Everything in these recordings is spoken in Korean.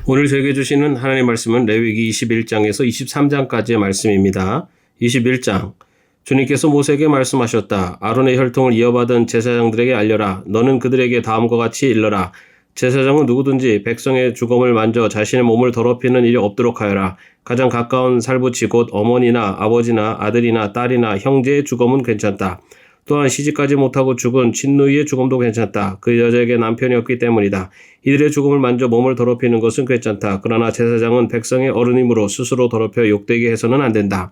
오늘 저에게 주시는 하나님의 말씀은 레위기 21장에서 23장까지의 말씀입니다. 21장 주님께서 모세에게 말씀하셨다. 아론의 혈통을 이어받은 제사장들에게 알려라. 너는 그들에게 다음과 같이 일러라. 제사장은 누구든지 백성의 주검을 만져 자신의 몸을 더럽히는 일이 없도록 하여라. 가장 가까운 살부치 곧 어머니나 아버지나 아들이나 딸이나 형제의 주검은 괜찮다. 또한 시집가지 못하고 죽은 친누이의 죽음도 괜찮다. 그 여자에게 남편이 없기 때문이다. 이들의 죽음을 만져 몸을 더럽히는 것은 괜찮다. 그러나 제사장은 백성의 어른이므로 스스로 더럽혀 욕되게 해서는 안 된다.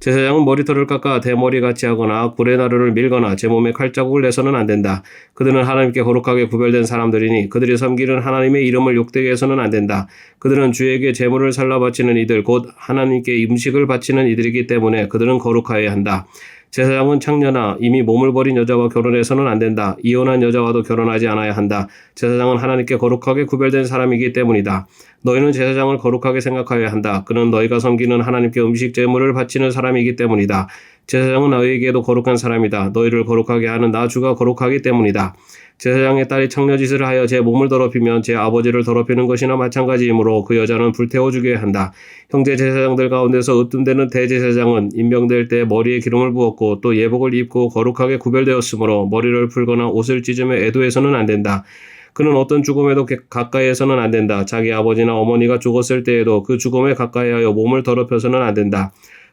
제사장은 머리털을 깎아 대머리같이 하거나 구레나루를 밀거나 제 몸에 칼자국을 내서는 안 된다. 그들은 하나님께 거룩하게 구별된 사람들이니 그들이 섬기는 하나님의 이름을 욕되게 해서는 안 된다. 그들은 주에게 제물을 살라 바치는 이들 곧 하나님께 음식을 바치는 이들이기 때문에 그들은 거룩하여야 한다. 제사장은 창녀나 이미 몸을 버린 여자와 결혼해서는 안 된다. 이혼한 여자와도 결혼하지 않아야 한다. 제사장은 하나님께 거룩하게 구별된 사람이기 때문이다. 너희는 제사장을 거룩하게 생각하여야 한다. 그는 너희가 섬기는 하나님께 음식 제물을 바치는 사람이기 때문이다. 제사장은 너희에게도 거룩한 사람이다. 너희를 거룩하게 하는 나 주가 거룩하기 때문이다. 제사장의 딸이 창녀짓을 하여 제 몸을 더럽히면 제 아버지를 더럽히는 것이나 마찬가지이므로 그 여자는 불태워 죽여야 한다. 형제 제사장들 가운데서 으뜸되는 대제사장은 임명될 때 머리에 기름을 부었고 또 예복을 입고 거룩하게 구별되었으므로 머리를 풀거나 옷을 찢으며 애도해서는 안 된다. 그는 어떤 죽음에도 가까이해서는 안 된다. 자기 아버지나 어머니가 죽었을 때에도 그 죽음에 가까이하여 몸을 더럽혀서는 안 된다.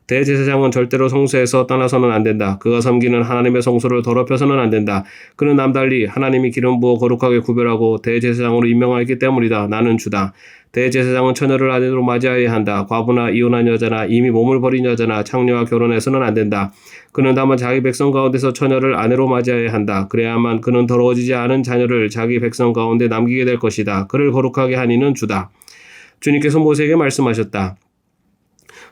대제사장은 절대로 성소에서 떠나서는 안 된다. 그가 섬기는 하나님의 성소를 더럽혀서는 안 된다. 그는 남달리 하나님이 기름 부어 거룩하게 구별하고 대제사장으로 임명하였기 때문이다. 나는 주다. 대제사장은 처녀를 아내로 맞이하여야 한다. 과부나 이혼한 여자나 이미 몸을 버린 여자나 창녀와 결혼해서는 안 된다. 그는 다만 자기 백성 가운데서 처녀를 아내로 맞이하여야 한다. 그래야만 그는 더러워지지 않은 자녀를 자기 백성 가운데 남기게 될 것이다. 그를 거룩하게 하니는 주다. 주님께서 모세에게 말씀하셨다.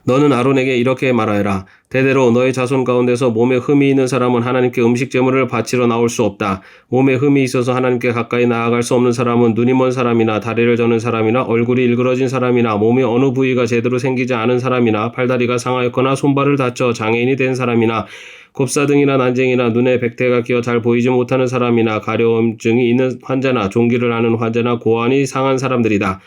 너는 아론에게 이렇게 말하여라. 대대로 너의 자손 가운데서 몸에 흠이 있는 사람은 하나님께 음식 제물을 바치러 나올 수 없다. 몸에 흠이 있어서 하나님께 가까이 나아갈 수 없는 사람은 눈이 먼 사람이나 다리를 저는 사람이나 얼굴이 일그러진 사람이나 몸의 어느 부위가 제대로 생기지 않은 사람이나 팔다리가 상하였거나 손발을 다쳐 장애인이 된 사람이나 곱사등이나 난쟁이나 눈에 백태가 끼어 잘 보이지 못하는 사람이나 가려움증이 있는 환자나 종기를 하는 환자나 고환이 상한 사람들이다.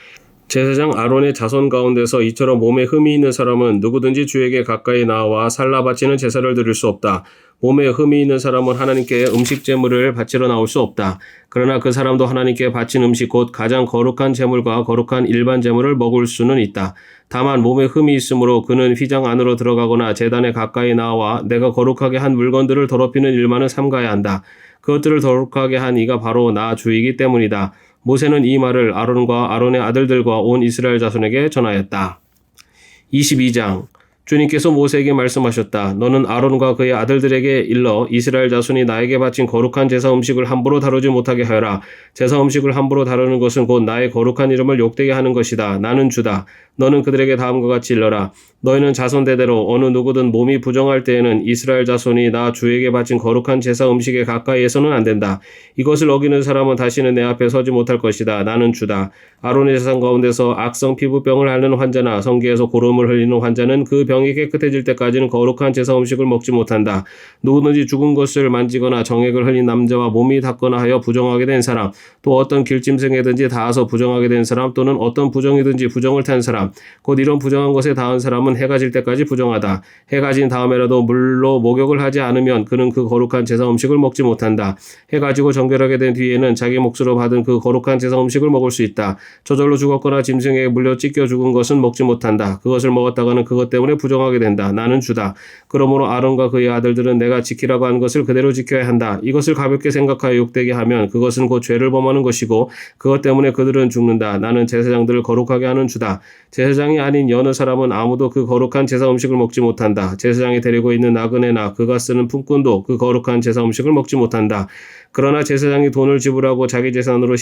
제사장 아론의 자손 가운데서 이처럼 몸에 흠이 있는 사람은 누구든지 주에게 가까이 나와 살라 바치는 제사를 드릴 수 없다. 몸에 흠이 있는 사람은 하나님께 음식 제물을 바치러 나올 수 없다. 그러나 그 사람도 하나님께 바친 음식 곧 가장 거룩한 제물과 거룩한 일반 제물을 먹을 수는 있다. 다만 몸에 흠이 있으므로 그는 휘장 안으로 들어가거나 제단에 가까이 나와 내가 거룩하게 한 물건들을 더럽히는 일만은 삼가야 한다. 그것들을 거룩하게 한 이가 바로 나 주이기 때문이다. 모세는 이 말을 아론과 아론의 아들들과 온 이스라엘 자손에게 전하였다. 22장 주님께서 모세에게 말씀하셨다. 너는 아론과 그의 아들들에게 일러 이스라엘 자손이 나에게 바친 거룩한 제사 음식을 함부로 다루지 못하게 하여라. 제사 음식을 함부로 다루는 것은 곧 나의 거룩한 이름을 욕되게 하는 것이다. 나는 주다. 너는 그들에게 다음과 같이 일러라. 너희는 자손 대대로 어느 누구든 몸이 부정할 때에는 이스라엘 자손이 나 주에게 바친 거룩한 제사 음식에 가까이해서는 안 된다. 이것을 어기는 사람은 다시는 내 앞에 서지 못할 것이다. 나는 주다. 아론의 자손 가운데서 악성 피부병을 앓는 환자나 성기에서 고름을 흘리는 환자는 그 병이 깨끗해질 때까지는 거룩한 제사 음식을 먹지 못한다. 누구든지 죽은 것을 만지거나 정액을 흘린 남자와 몸이 닿거나 하여 부정하게 된 사람, 또 어떤 길짐승에든지 닿아서 부정하게 된 사람, 또는 어떤 부정이든지 부정을 탄 사람, 곧 이런 부정한 것에 닿은 사람은 해가 질 때까지 부정하다. 해가 진 다음에라도 물로 목욕을 하지 않으면 그는 그 거룩한 제사 음식을 먹지 못한다. 해가 지고 정결하게 된 뒤에는 자기 몫으로 받은 그 거룩한 제사 음식을 먹을 수 있다. 저절로 죽었거나 짐승에게 물려 찢겨 죽은 것은 먹지 못한다. 그것을 먹었다가는 그것 때문에 부정하게 된다. 나는 주다. 그러므로 아론과 그의 아들들은 내가 지키라고 한 것을 그대로 지켜야 한다. 이것을 가볍게 생각하여 욕되게 하면 그것은 곧 죄를 범하는 것이고 그것 때문에 그들은 죽는다. 나는 제사장들을 거룩하게 하는 주다. 제사장이 아닌 여느 사람은 아무도 그 거룩한 제사 음식을 먹지 못한다. 제사장이 데리고 있는 나그네나 그가 쓰는 품꾼도 그 거룩한 제사 음식을 먹지 못한다. 그러나 제사장이 돈을 지불하고 자기 재산으로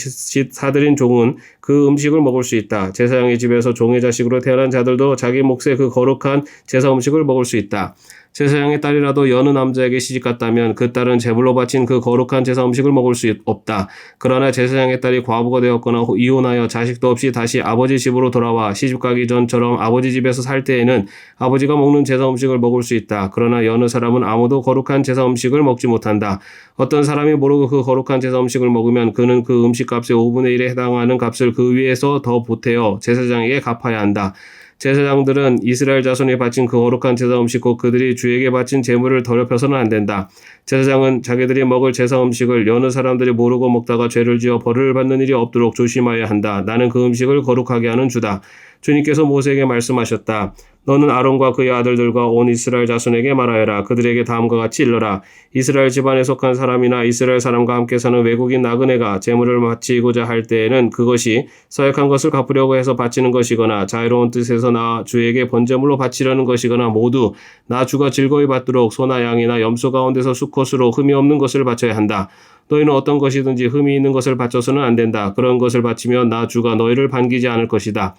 사들인 종은 그 음식을 먹을 수 있다. 제사장의 집에서 종의 자식으로 태어난 자들도 자기 몫의 그 거룩한 제사 음식을 먹을 수 있다. 제사장의 딸이라도 여느 남자에게 시집갔다면 그 딸은 제물로 바친 그 거룩한 제사 음식을 먹을 수 없다. 그러나 제사장의 딸이 과부가 되었거나 이혼하여 자식도 없이 다시 아버지 집으로 돌아와 시집가기 전처럼 아버지 집에서 살 때에는 아버지가 먹는 제사 음식을 먹을 수 있다. 그러나 여느 사람은 아무도 거룩한 제사 음식을 먹지 못한다. 어떤 사람이 모르고 그 거룩한 제사 음식을 먹으면 그는 그 음식값의 5분의 1에 해당하는 값을 그 위에서 더 보태어 제사장에게 갚아야 한다. 제사장들은 이스라엘 자손이 바친 그 거룩한 제사 음식 곧 그들이 주에게 바친 제물을 더럽혀서는 안 된다. 제사장은 자기들이 먹을 제사 음식을 여느 사람들이 모르고 먹다가 죄를 지어 벌을 받는 일이 없도록 조심하여야 한다. 나는 그 음식을 거룩하게 하는 주다. 주님께서 모세에게 말씀하셨다. 너는 아론과 그의 아들들과 온 이스라엘 자손에게 말하여라. 그들에게 다음과 같이 일러라. 이스라엘 집안에 속한 사람이나 이스라엘 사람과 함께 사는 외국인 나그네가 제물을 바치고자 할 때에는 그것이 서약한 것을 갚으려고 해서 바치는 것이거나 자유로운 뜻에서 나 주에게 번제물로 바치려는 것이거나 모두 나 주가 즐거이 받도록 소나 양이나 염소 가운데서 수컷으로 흠이 없는 것을 바쳐야 한다. 너희는 어떤 것이든지 흠이 있는 것을 바쳐서는 안 된다. 그런 것을 바치면 나 주가 너희를 반기지 않을 것이다.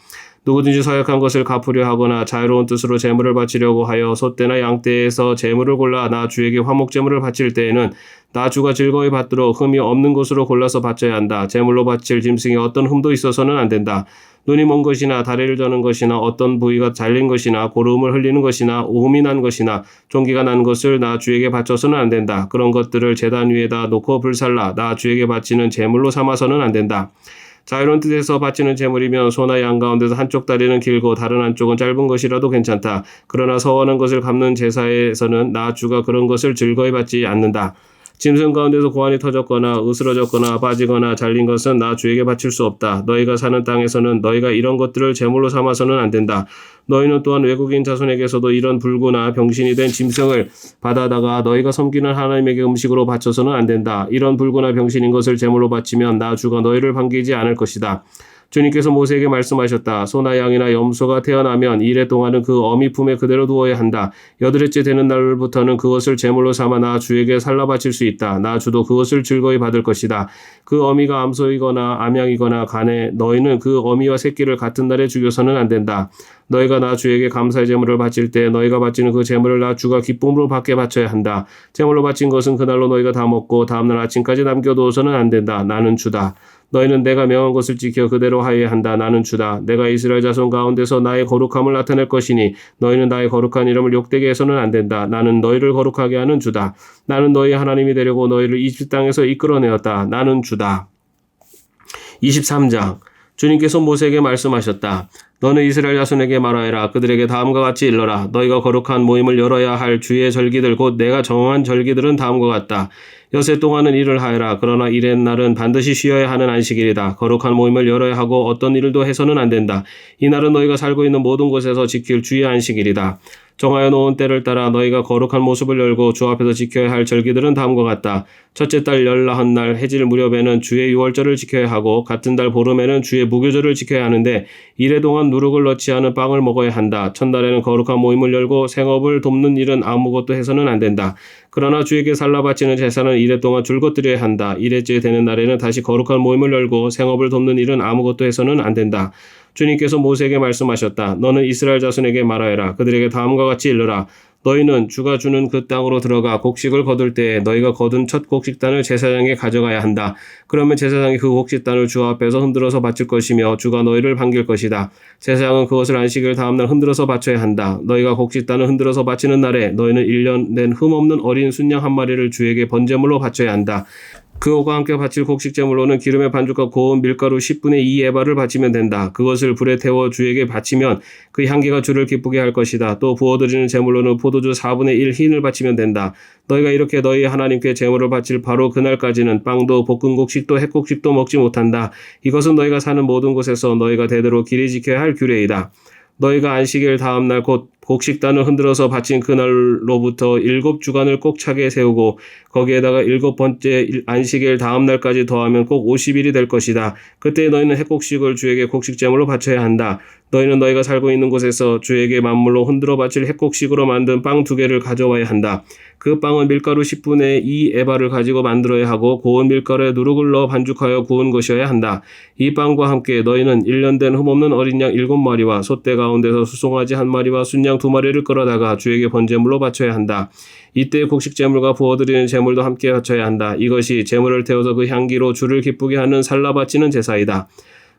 누구든지 서약한 것을 갚으려 하거나 자유로운 뜻으로 제물을 바치려고 하여 소떼나 양떼에서 제물을 골라 나 주에게 화목제물을 바칠 때에는 나 주가 즐거이 받도록 흠이 없는 것으로 골라서 바쳐야 한다. 제물로 바칠 짐승에 어떤 흠도 있어서는 안 된다. 눈이 먼 것이나 다리를 저는 것이나 어떤 부위가 잘린 것이나 고름을 흘리는 것이나 오음이 난 것이나 종기가 난 것을 나 주에게 바쳐서는 안 된다. 그런 것들을 제단 위에다 놓고 불살라 나 주에게 바치는 제물로 삼아서는 안 된다. 자유로운 뜻에서 바치는 제물이면 소나 양 가운데서 한쪽 다리는 길고 다른 한쪽은 짧은 것이라도 괜찮다. 그러나 서원한 것을 갚는 제사에서는 나 주가 그런 것을 즐거이 받지 않는다. 짐승 가운데서 고환이 터졌거나 으스러졌거나 빠지거나 잘린 것은 나 주에게 바칠 수 없다. 너희가 사는 땅에서는 너희가 이런 것들을 제물로 삼아서는 안 된다. 너희는 또한 외국인 자손에게서도 이런 불구나 병신이 된 짐승을 받아다가 너희가 섬기는 하나님에게 음식으로 바쳐서는 안 된다. 이런 불구나 병신인 것을 제물로 바치면 나 주가 너희를 반기지 않을 것이다. 주님께서 모세에게 말씀하셨다. 소나 양이나 염소가 태어나면 이래 동안은 그 어미 품에 그대로 두어야 한다. 여드레째 되는 날부터는 그것을 제물로 삼아 나 주에게 살라 바칠 수 있다. 나 주도 그것을 즐거이 받을 것이다. 그 어미가 암소이거나 암양이거나 간에 너희는 그 어미와 새끼를 같은 날에 죽여서는 안 된다. 너희가 나 주에게 감사의 제물을 바칠 때 너희가 바치는 그 제물을 나 주가 기쁨으로 받게 바쳐야 한다. 제물로 바친 것은 그날로 너희가 다 먹고 다음날 아침까지 남겨두어서는 안 된다. 나는 주다. 너희는 내가 명한 것을 지켜 그대로 하여야 한다. 나는 주다. 내가 이스라엘 자손 가운데서 나의 거룩함을 나타낼 것이니 너희는 나의 거룩한 이름을 욕되게 해서는 안 된다. 나는 너희를 거룩하게 하는 주다. 나는 너희 하나님이 되려고 너희를 이집트 땅에서 이끌어내었다. 나는 주다. 23장 주님께서 모세에게 말씀하셨다. 너는 이스라엘 자손에게 말하여라. 그들에게 다음과 같이 일러라. 너희가 거룩한 모임을 열어야 할 주의 절기들 곧 내가 정한 절기들은 다음과 같다. 여세 동안은 일을 하여라. 그러나 일의 날은 반드시 쉬어야 하는 안식일이다. 거룩한 모임을 열어야 하고 어떤 일도 해서는 안 된다. 이 날은 너희가 살고 있는 모든 곳에서 지킬 주의 안식일이다. 정하여 놓은 때를 따라 너희가 거룩한 모습을 열고 주 앞에서 지켜야 할 절기들은 다음과 같다. 첫째 달 14날 해질 무렵에는 주의 유월절을 지켜야 하고 같은 달 보름에는 주의 무교절을 지켜야 하는데 이래 동안 누룩을 넣지 않은 빵을 먹어야 한다. 첫날에는 거룩한 모임을 열고 생업을 돕는 일은 아무것도 해서는 안 된다. 그러나 주에게 살라 바치는 제사는 이래 동안 줄곧 드려야 한다. 이래째 되는 날에는 다시 거룩한 모임을 열고 생업을 돕는 일은 아무것도 해서는 안 된다. 주님께서 모세에게 말씀하셨다. 너는 이스라엘 자손에게 말하여라. 그들에게 다음과 같이 일러라. 너희는 주가 주는 그 땅으로 들어가 곡식을 거둘 때에 너희가 거둔 첫 곡식단을 제사장에 가져가야 한다. 그러면 제사장이 그 곡식단을 주 앞에서 흔들어서 바칠 것이며 주가 너희를 반길 것이다. 제사장은 그것을 안식일 다음날 흔들어서 바쳐야 한다. 너희가 곡식단을 흔들어서 바치는 날에 너희는 1년 된 흠없는 어린 순양 한 마리를 주에게 번제물로 바쳐야 한다. 그것과 함께 바칠 곡식제물로는 기름의 반죽과 고운 밀가루 10분의 2 에바를 바치면 된다. 그것을 불에 태워 주에게 바치면 그 향기가 주를 기쁘게 할 것이다. 또 부어드리는 제물로는 포도주 4분의 1 흰을 바치면 된다. 너희가 이렇게 너희 하나님께 제물을 바칠 바로 그날까지는 빵도 볶은 곡식도 햇곡식도 먹지 못한다. 이것은 너희가 사는 모든 곳에서 너희가 대대로 길이 지켜야 할 규례이다. 너희가 안식일 다음날 곧 곡식단을 흔들어서 바친 그날로부터 7주간을 꼭 차게 세우고 거기에다가 7번째 안식일 다음날까지 더하면 꼭 50일이 될 것이다. 그때 너희는 햇곡식을 주에게 곡식제물로 바쳐야 한다. 너희는 너희가 살고 있는 곳에서 주에게 만물로 흔들어 바칠 햇곡식으로 만든 빵 2개를 가져와야 한다. 그 빵은 밀가루 10분의 2 에바를 가지고 만들어야 하고 고운 밀가루에 누룩을 넣어 반죽하여 구운 것이어야 한다. 이 빵과 함께 너희는 1년 된 흠없는 어린 양 7마리와 소떼 가운데서 수송아지 1마리와 순양 순양 2마리를 끌어다가 주에게 번제물로 바쳐야 한다. 이때 곡식제물과 부어드리는 제물도 함께 바쳐야 한다. 이것이 제물을 태워서 그 향기로 주를 기쁘게 하는 살라 바치는 제사이다.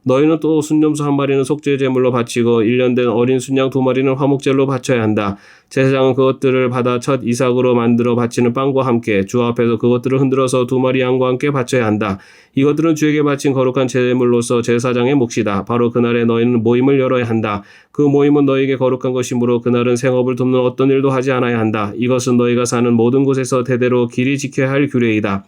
너희는 또 순념소 1마리는 속죄 제물로 바치고 1년 된 어린 순양 2마리는 화목제로 바쳐야 한다. 제사장은 그것들을 받아 첫 이삭으로 만들어 바치는 빵과 함께 주 앞에서 그것들을 흔들어서 2마리 양과 함께 바쳐야 한다. 이것들은 주에게 바친 거룩한 제물로서 제사장의 몫이다. 바로 그날에 너희는 모임을 열어야 한다. 그 모임은 너희에게 거룩한 것이므로 그날은 생업을 돕는 어떤 일도 하지 않아야 한다. 이것은 너희가 사는 모든 곳에서 대대로 길이 지켜야 할 규례이다.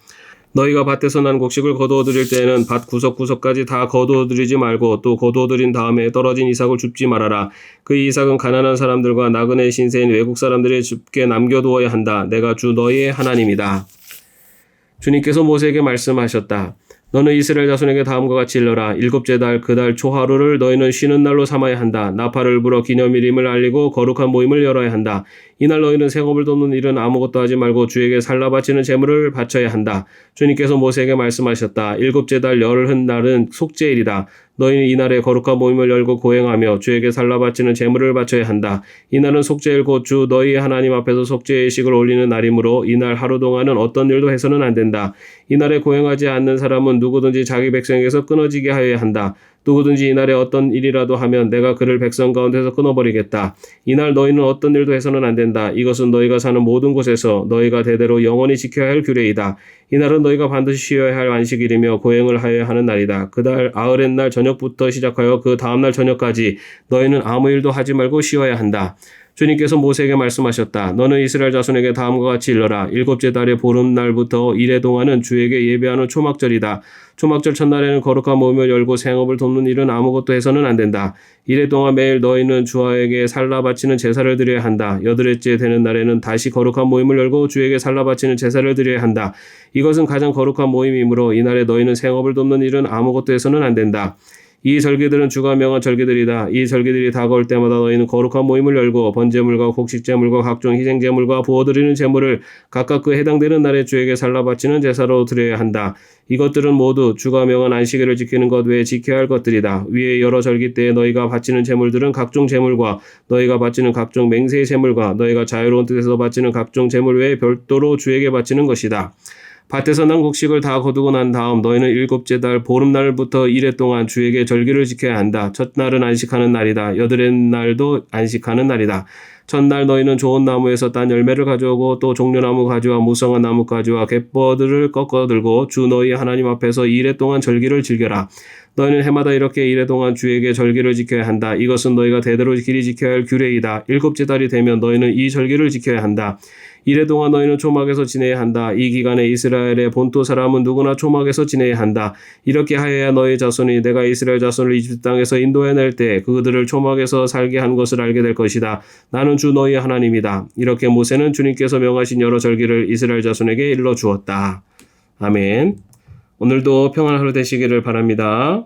너희가 밭에서 난 곡식을 거두어 드릴 때에는 밭 구석구석까지 다 거두어 드리지 말고 또 거두어 드린 다음에 떨어진 이삭을 줍지 말아라. 그 이삭은 가난한 사람들과 나그네 신세인 외국 사람들이 줍게 남겨두어야 한다. 내가 주 너희의 하나님이다. 주님께서 모세에게 말씀하셨다. 너는 이스라엘 자손에게 다음과 같이 일러라. 7째 달 그 달 초하루를 너희는 쉬는 날로 삼아야 한다. 나팔을 불어 기념일임을 알리고 거룩한 모임을 열어야 한다. 이날 너희는 생업을 돕는 일은 아무것도 하지 말고 주에게 살라 바치는 제물을 바쳐야 한다. 주님께서 모세에게 말씀하셨다. 7째 달 열흘 날은 속죄일이다. 너희는 이날에 거룩한 모임을 열고 고행하며 주에게 살라 바치는 제물을 바쳐야 한다. 이날은 속죄일 곧 주 너희의 하나님 앞에서 속죄의 식을 올리는 날이므로 이날 하루 동안은 어떤 일도 해서는 안 된다. 이날에 고행하지 않는 사람은 누구든지 자기 백성에게서 끊어지게 하여야 한다. 누구든지 이날에 어떤 일이라도 하면 내가 그를 백성 가운데서 끊어버리겠다. 이날 너희는 어떤 일도 해서는 안 된다. 이것은 너희가 사는 모든 곳에서 너희가 대대로 영원히 지켜야 할 규례이다. 이날은 너희가 반드시 쉬어야 할 안식일이며 고행을 하여야 하는 날이다. 그달 아흐렛 날 저녁부터 시작하여 그 다음날 저녁까지 너희는 아무 일도 하지 말고 쉬어야 한다. 주님께서 모세에게 말씀하셨다. 너는 이스라엘 자손에게 다음과 같이 일러라. 7째 달의 보름날부터 이래 동안은 주에게 예배하는 초막절이다. 초막절 첫날에는 거룩한 모임을 열고 생업을 돕는 일은 아무것도 해서는 안 된다. 이래 동안 매일 너희는 주에게 살라 바치는 제사를 드려야 한다. 8일째 되는 날에는 다시 거룩한 모임을 열고 주에게 살라 바치는 제사를 드려야 한다. 이것은 가장 거룩한 모임이므로 이날에 너희는 생업을 돕는 일은 아무것도 해서는 안 된다. 이 절기들은 주가 명한 절기들이다. 이 절기들이 다가올 때마다 너희는 거룩한 모임을 열고 번제물과 곡식제물과 각종 희생제물과 부어드리는 제물을 각각 그 해당되는 날에 주에게 살라 바치는 제사로 드려야 한다. 이것들은 모두 주가 명한 안식일을 지키는 것 외에 지켜야 할 것들이다. 위에 여러 절기 때에 너희가 바치는 제물들은 각종 제물과 너희가 바치는 각종 맹세의 제물과 너희가 자유로운 뜻에서 바치는 각종 제물 외에 별도로 주에게 바치는 것이다. 밭에서 난 곡식을 다 거두고 난 다음 너희는 7째 달 보름날부터 이래 동안 주에게 절기를 지켜야 한다. 첫날은 안식하는 날이다. 8째 날도 안식하는 날이다. 첫날 너희는 좋은 나무에서 딴 열매를 가져오고 또 종려나무 가지와 무성한 나무 가지와 갯버들을 꺾어 들고 주 너희 하나님 앞에서 이래 동안 절기를 즐겨라. 너희는 해마다 이렇게 이래 동안 주에게 절기를 지켜야 한다. 이것은 너희가 대대로 길이 지켜야 할 규례이다. 7째 달이 되면 너희는 이 절기를 지켜야 한다. 이래 동안 너희는 초막에서 지내야 한다. 이 기간에 이스라엘의 본토 사람은 누구나 초막에서 지내야 한다. 이렇게 하여야 너희 자손이 내가 이스라엘 자손을 이집트 땅에서 인도해낼 때 그들을 초막에서 살게 한 것을 알게 될 것이다. 나는 주 너희의 하나님이다. 이렇게 모세는 주님께서 명하신 여러 절기를 이스라엘 자손에게 일러 주었다. 아멘. 오늘도 평안한 하루 되시기를 바랍니다.